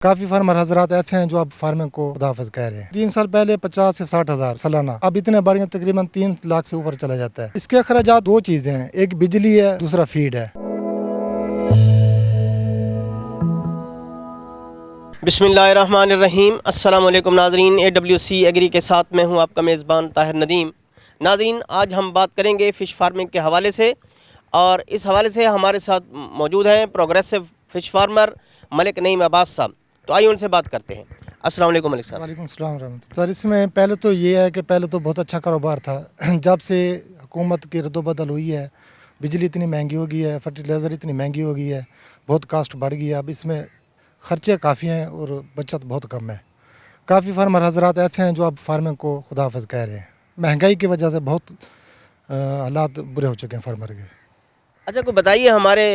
काफ़ी फार्मर हजरात ऐसे हैं जो अब फार्मिंग को खुदाफिज कह रहे हैं। 3 साल पहले 50 से 60 हज़ार सालाना, अब इतने बढ़ गए तकरीबन 3 लाख से ऊपर चला जाता है। इसके अखराजात दो चीज़ें हैं, एक बिजली है, दूसरा फीड है। बिस्मिल्लाहिर्रहमानिर्रहीम। अस्सलाम वालेकुम नाज़रीन, AWC एग्री के साथ मैं हूं आपका मेज़बान ताहिर नदीम। नाज़रीन, आज हम बात करेंगे फ़िश फार्मिंग के हवाले से, और इस हवाले से हमारे साथ मौजूद हैं progressive fish farmer Malik Naeem Abbas साहब। तो आइए उनसे बात करते हैं। अस्सलाम वालेकुम मलिक साहब। वालेकुम सलाम रहमतुल्लाह। सर, इसमें पहले तो ये है कि पहले तो बहुत अच्छा कारोबार था। जब से हुकूमत की रद्दोबदल हुई है, बिजली इतनी महंगी हो गई है, फर्टिलाइज़र इतनी महंगी हो गई है, बहुत कास्ट बढ़ गई है। अब इसमें ख़र्चे काफ़ी हैं और बचत बहुत कम है। काफ़ी फार्मर हजरात ऐसे हैं जो अब फार्मिंग को खुदाफिज कह रहे हैं। महंगाई की वजह से बहुत हालात बुरे हो चुके हैं फार्मर के। अच्छा, को बताइए हमारे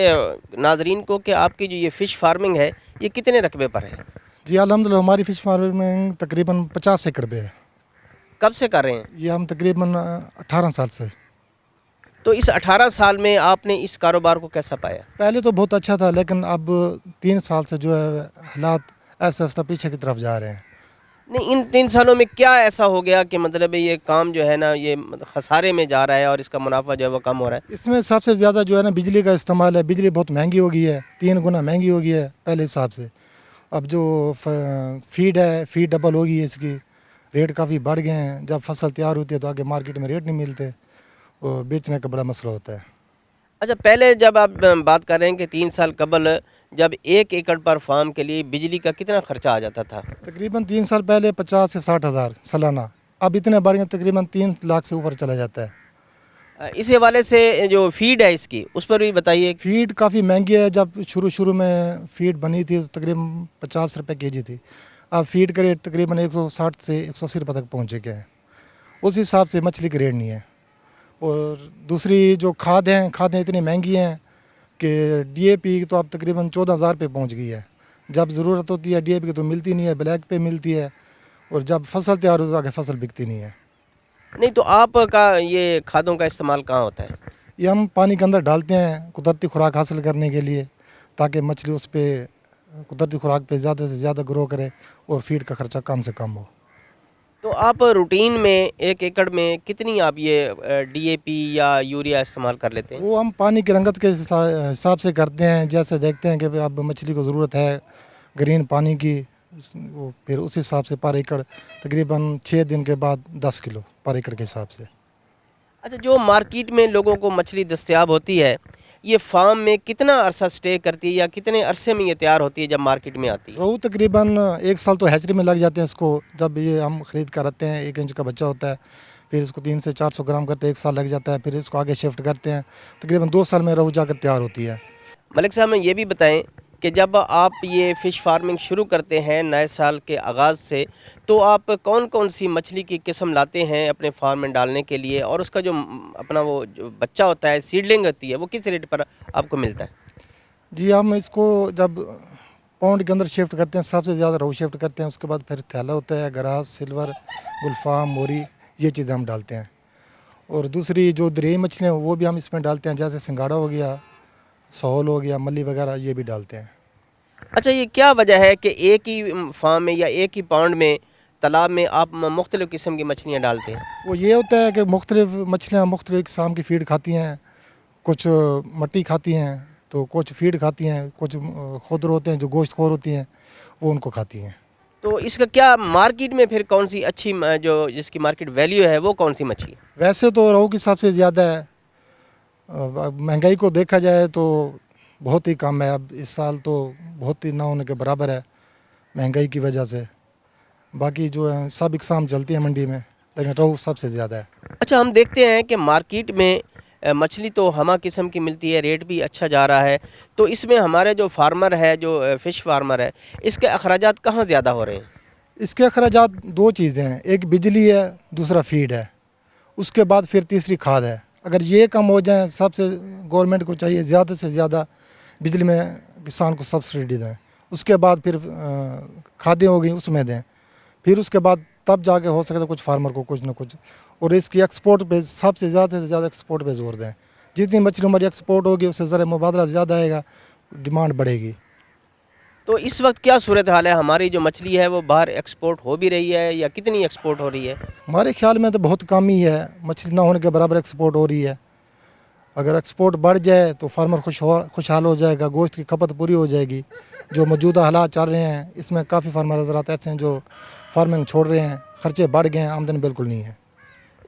नाज़रीन को कि आपकी जो ये फ़िश फार्मिंग है, ये कितने रकबे पर है? जी अल्हम्दुलिल्लाह, हमारी फ़िश फार्मिंग तकरीबन 50 एकड़ पे है। कब से कर रहे हैं? ये हम तकरीबन 18 साल से। तो इस 18 साल में आपने इस कारोबार को कैसा पाया? पहले तो बहुत अच्छा था, लेकिन अब 3 साल से जो है हालात ऐसा ऐसा पीछे की तरफ जा रहे हैं। नहीं, इन 3 सालों में क्या ऐसा हो गया कि मतलब ये काम जो है ना, ये खसारे में जा रहा है और इसका मुनाफा जो है वो कम हो रहा है? इसमें सबसे ज़्यादा जो है ना बिजली का इस्तेमाल है। बिजली बहुत महंगी हो गई है, 3 गुना महंगी हो गई है पहले हिसाब से। अब जो फीड है, फीड डबल हो गई है इसकी, रेट काफ़ी बढ़ गए हैं। जब फसल तैयार होती है तो आगे मार्केट में रेट नहीं मिलते और बेचने का बड़ा मसला होता है। अच्छा, पहले जब आप बात कर रहे हैं कि 3 साल कबल जब 1 एकड़ पर फार्म के लिए बिजली का कितना खर्चा आ जाता था? तकरीबन 3 साल पहले 50 से 60 हज़ार सालाना, अब इतने बढ़ गए तकरीबन 3 लाख से ऊपर चला जाता है। इस हवाले से जो फीड है इसकी, उस पर भी बताइए। फीड काफ़ी महंगी है। जब शुरू में फीड बनी थी तो तकरीबन 50 रुपये केजी थी। अब फीड का रेट तकरीबन 160 से 180 रुपये तक पहुँच गए हैं। उस हिसाब से मछली का रेट नहीं है। और दूसरी जो खादें इतनी महंगी हैं कि DAP तो अब तकरीबन 14,000 रुपये पहुँच गई है। जब ज़रूरत होती है DAP की तो मिलती नहीं है, ब्लैक पे मिलती है, और जब फसल तैयार हो तो आगे फसल बिकती नहीं है। नहीं, तो आपका ये खादों का इस्तेमाल कहाँ होता है? ये हम पानी के अंदर डालते हैं कुदरती खुराक हासिल करने के लिए, ताकि मछली उस पर कुदरती खुराक पे ज़्यादा से ज़्यादा ग्रो करे और फीड का खर्चा कम से कम हो। तो आप रूटीन में 1 एकड़ में कितनी आप ये DAP या यूरिया इस्तेमाल कर लेते हैं? वो हम पानी की रंगत के हिसाब से करते हैं। जैसे देखते हैं कि भाई अब मछली को ज़रूरत है ग्रीन पानी की, वो फिर उस हिसाब से पर एकड़ तकरीबन 6 दिन के बाद 10 किलो पर एकड़ के हिसाब से। अच्छा, जो मार्केट में लोगों को मछली दस्तयाब होती है, ये फार्म में कितना अरसा स्टे करती है या कितने अरसे में ये तैयार होती है जब मार्केट में आती है? रोहू तकरीबन 1 साल तो हैचरी में लग जाते हैं इसको। जब ये हम ख़रीद कर आते हैं, 1 इंच का बच्चा होता है, फिर इसको 300 से 400 ग्राम करते हैं, 1 साल लग जाता है। फिर इसको आगे शिफ्ट करते हैं, तकरीबन 2 साल में रोहू जाकर तैयार होती है। मलिक साहब, हमें ये भी बताएं कि जब आप ये फ़िश फार्मिंग शुरू करते हैं नए साल के आगाज़ से, तो आप कौन कौन सी मछली की किस्म लाते हैं अपने फार्म में डालने के लिए, और उसका जो अपना वो जो बच्चा होता है, सीडलिंग होती है, वो किस रेट पर आपको मिलता है? जी, हम इसको जब पौंड के अंदर शिफ्ट करते हैं, सबसे ज़्यादा रोहू शिफ्ट करते हैं। उसके बाद फिर थैला होता है, गरास, सिल्वर, गुलफाम, मोरी, ये चीज़ें हम डालते हैं। और दूसरी जो दरियाई मछलियाँ हैं वो भी हम इसमें डालते हैं, जैसे सिंगाड़ा हो गया, सौल हो गया, मल्ली वगैरह, ये भी डालते हैं। अच्छा, ये क्या वजह है कि एक ही फार्म में या एक ही पाउंड में तालाब में आप मुख्तलिफ़ किस्म की मछलियाँ डालते हैं? वो ये होता है कि मुख्तलिफ मछलियाँ मुख्तलिफ किस्म की फ़ीड खाती हैं। कुछ मट्टी खाती हैं तो कुछ फीड खाती हैं, कुछ खुदर होते हैं जो गोश्तखोर होती हैं, वो उनको खाती हैं। तो इसका क्या मार्केट में फिर कौन सी अच्छी जो जिसकी मार्केट वैल्यू है, वो कौन सी मछली है? वैसे तो रोहू की सबसे ज़्यादा है। महंगाई को देखा जाए तो बहुत ही कम है। अब इस साल तो बहुत ही ना होने के बराबर है महंगाई की वजह से। बाकी जो है सब इकसाम चलती है मंडी में, लेकिन रोहू सबसे ज़्यादा है। अच्छा, हम देखते हैं कि मार्केट में मछली तो हमा किस्म की मिलती है, रेट भी अच्छा जा रहा है। तो इसमें हमारे जो फार्मर है, जो फ़िश फार्मर है, इसके अखराजात कहाँ ज़्यादा हो रहे हैं? इसके अखराजात दो चीज़ें हैं, एक बिजली है, दूसरा फीड है, उसके बाद फिर तीसरी खाद है। अगर ये कम हो जाए, सबसे गवर्नमेंट को चाहिए ज़्यादा से ज़्यादा बिजली में किसान को सब्सिडी दें। उसके बाद फिर खादें हो गई उसमें दें। फिर उसके बाद तब जाके हो सकता है कुछ फार्मर को कुछ ना कुछ। और इसकी एक्सपोर्ट पे सबसे ज़्यादा से ज़्यादा एक्सपोर्ट पे जोर दें। जितनी मछली हमारी एक्सपोर्ट होगी उससे ज़रा मुबादला ज़्यादा आएगा, डिमांड बढ़ेगी। تو اس وقت کیا صورتحال ہے؟ ہماری جو مچھلی ہے وہ باہر ایکسپورٹ ہو بھی رہی ہے یا کتنی ایکسپورٹ ہو رہی ہے؟ ہمارے خیال میں تو بہت کم ہی ہے، مچھلی نہ ہونے کے برابر ایکسپورٹ ہو رہی ہے۔ اگر ایکسپورٹ بڑھ جائے تو فارمر خوشحال ہو جائے گا، گوشت کی کھپت پوری ہو جائے گی۔ جو موجودہ حالات چل رہے ہیں اس میں کافی فارمر حضرات ایسے ہیں جو فارمنگ چھوڑ رہے ہیں، خرچے بڑھ گئے ہیں، آمدن بالکل نہیں ہے۔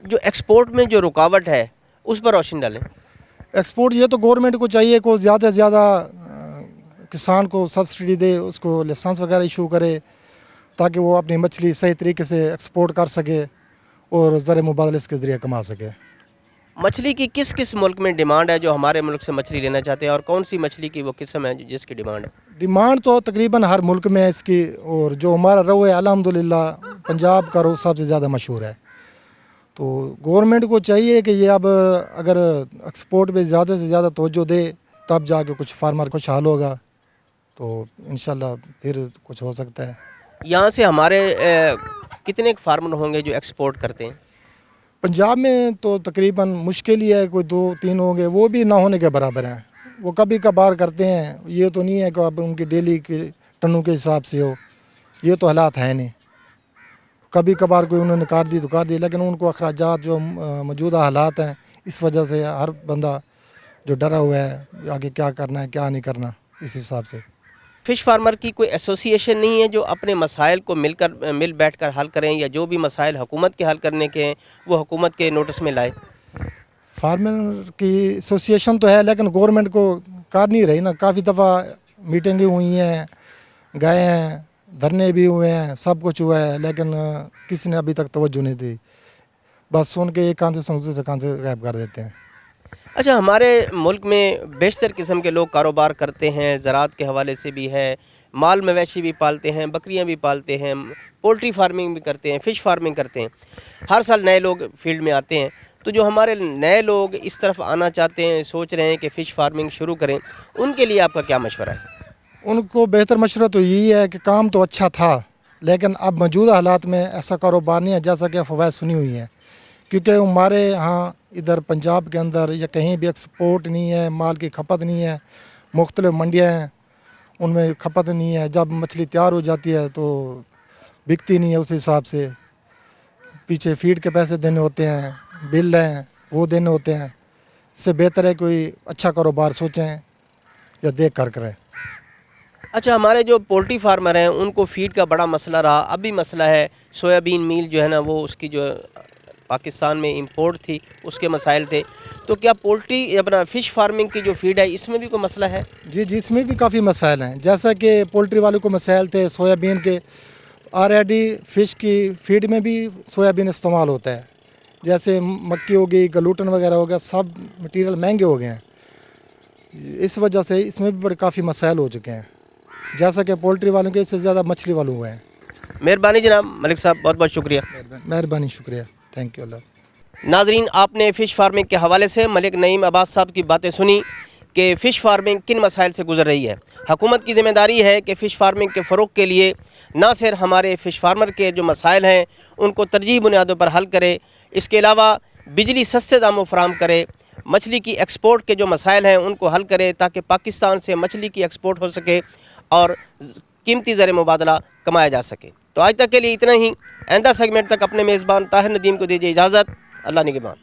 جو ایکسپورٹ میں جو رکاوٹ ہے اس پر روشنی ڈالیں۔ ایکسپورٹ یہ تو گورنمنٹ کو چاہیے کہ زیادہ سے زیادہ کسان کو سبسڈی دے، اس کو لائسنس وغیرہ ایشو کرے تاکہ وہ اپنی مچھلی صحیح طریقے سے ایکسپورٹ کر سکے اور زر مبادلے اس کے ذریعے کما سکے۔ مچھلی کی کس کس ملک میں ڈیمانڈ ہے جو ہمارے ملک سے مچھلی لینا چاہتے ہیں، اور کون سی مچھلی کی وہ قسم ہے جس کی ڈیمانڈ ہے؟ ڈیمانڈ تو تقریباً ہر ملک میں ہے اس کی، اور جو ہمارا رو ہے الحمدللہ پنجاب کا رو سب سے زیادہ مشہور ہے۔ تو گورنمنٹ کو چاہیے کہ یہ اب اگر ایکسپورٹ پہ زیادہ سے زیادہ توجہ دے تب جا کے کچھ فارمر خوشحال ہوگا، تو انشاءاللہ پھر کچھ ہو سکتا ہے۔ یہاں سے ہمارے کتنے فارمر ہوں گے جو ایکسپورٹ کرتے ہیں؟ پنجاب میں تو تقریباً مشکل ہی ہے، کوئی 2-3 ہوں گے، وہ بھی نہ ہونے کے برابر ہیں۔ وہ کبھی کبھار کرتے ہیں، یہ تو نہیں ہے کہ اب ان کی ڈیلی کے ٹنوں کے حساب سے ہو، یہ تو حالات ہیں نہیں۔ کبھی کبھار کوئی انہوں نے کاٹ دی تو کاٹ دی، لیکن ان کو اخراجات جو موجودہ حالات ہیں اس وجہ سے ہر بندہ جو ڈرا ہوا ہے آگے کیا کرنا ہے کیا نہیں کرنا، اس حساب سے۔ فش فارمر کی کوئی ایسوسی ایشن نہیں ہے جو اپنے مسائل کو مل بیٹھ کر حل کریں، یا جو بھی مسائل حکومت کے حل کرنے کے ہیں وہ حکومت کے نوٹس میں لائے؟ فارمر کی ایسوسی ایشن تو ہے لیکن گورنمنٹ کو کر نہیں رہی نا۔ کافی دفعہ میٹنگیں ہوئی ہیں، گئے ہیں، دھرنے بھی ہوئے ہیں، سب کچھ ہوا ہے، لیکن کسی نے ابھی تک توجہ نہیں دی۔ بس سن کے ایک کان سے سن دوسرے کان سے غائب کر دیتے ہیں۔ اچھا، ہمارے ملک میں بیشتر قسم کے لوگ کاروبار کرتے ہیں، زراعت کے حوالے سے بھی ہے، مال مویشی بھی پالتے ہیں، بکریاں بھی پالتے ہیں، پولٹری فارمنگ بھی کرتے ہیں، فش فارمنگ کرتے ہیں۔ ہر سال نئے لوگ فیلڈ میں آتے ہیں، تو جو ہمارے نئے لوگ اس طرف آنا چاہتے ہیں، سوچ رہے ہیں کہ فش فارمنگ شروع کریں، ان کے لیے آپ کا کیا مشورہ ہے؟ ان کو بہتر مشورہ تو یہی ہے کہ کام تو اچھا تھا لیکن اب موجودہ حالات میں ایسا کاروبار نہیں ہے جیسا کہ افواہیں سنی ہوئی ہیں، کیونکہ ہمارے ہاں ادھر پنجاب کے اندر یا کہیں بھی ایکسپورٹ نہیں ہے، مال کی کھپت نہیں ہے، مختلف منڈیاں ہیں ان میں کھپت نہیں ہے۔ جب مچھلی تیار ہو جاتی ہے تو بکتی نہیں ہے، اس حساب سے پیچھے فیڈ کے پیسے دینے ہوتے ہیں، بل ہیں وہ دینے ہوتے ہیں۔ اس سے بہتر ہے کوئی اچھا کاروبار سوچیں یا دیکھ کر کریں۔ اچھا، ہمارے جو پولٹری فارمر ہیں ان کو فیڈ کا بڑا مسئلہ رہا، اب بھی مسئلہ ہے۔ سویابین میل جو ہے نا وہ اس کی جو پاکستان میں امپورٹ تھی اس کے مسائل تھے، تو کیا پولٹری اپنا فش فارمنگ کی جو فیڈ ہے اس میں بھی کوئی مسئلہ ہے؟ جی اس میں بھی کافی مسائل ہیں، جیسا کہ پولٹری والوں کو مسائل تھے سویابین کے، آلریڈی فش کی فیڈ میں بھی سویابین استعمال ہوتا ہے، جیسے مکی ہو گئی، گلوٹن وغیرہ ہو گیا، سب مٹیریل مہنگے ہو گئے ہیں۔ اس وجہ سے اس میں بھی بڑے کافی مسائل ہو چکے ہیں، جیسا کہ پولٹری والوں کے اس سے زیادہ مچھلی والوں ہوئے ہیں۔ مہربانی جناب ملک صاحب، بہت بہت شکریہ۔ مہربانی، شکریہ، تھینک یو اللہ۔ ناظرین، آپ نے فش فارمنگ کے حوالے سے ملک نعیم عباس صاحب کی باتیں سنی کہ فش فارمنگ کن مسائل سے گزر رہی ہے۔ حکومت کی ذمہ داری ہے کہ فش فارمنگ کے فروغ کے لیے نہ صرف ہمارے فش فارمر کے جو مسائل ہیں ان کو ترجیحی بنیادوں پر حل کرے، اس کے علاوہ بجلی سستے داموں فراہم کرے، مچھلی کی ایکسپورٹ کے جو مسائل ہیں ان کو حل کرے تاکہ پاکستان سے مچھلی کی ایکسپورٹ ہو سکے اور قیمتی زر مبادلہ کمایا جا سکے۔ تو آج تک کے لیے اتنا ہی۔ آئندہ سیگمنٹ تک اپنے میزبان طاہر ندیم کو دیجیے اجازت۔ اللہ نگہبان۔